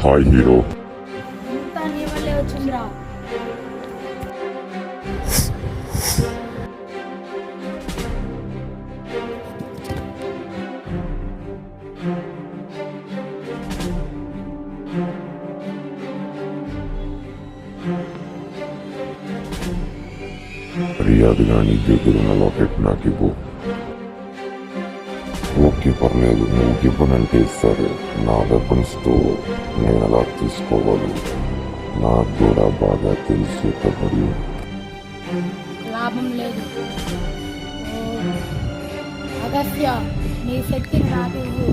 Hi hero. అంతా నీ వల్లే వచ్చిందిరా. మర్యాదగా నీ దగ్గరున్న లాకెట్ నాకు ఇవ్వు. ఓకే పర్లేదు, నువ్వు ఇవ్వనంటే సరే. నా వెపన్స్తో నేను అలా తీసుకోవాలి. నాకు కూడా బాగా తెలుసు కబడ్డీ. లాభం లేదు. అగస్త్య, నీ శక్తిని నాకు ఇవ్వు.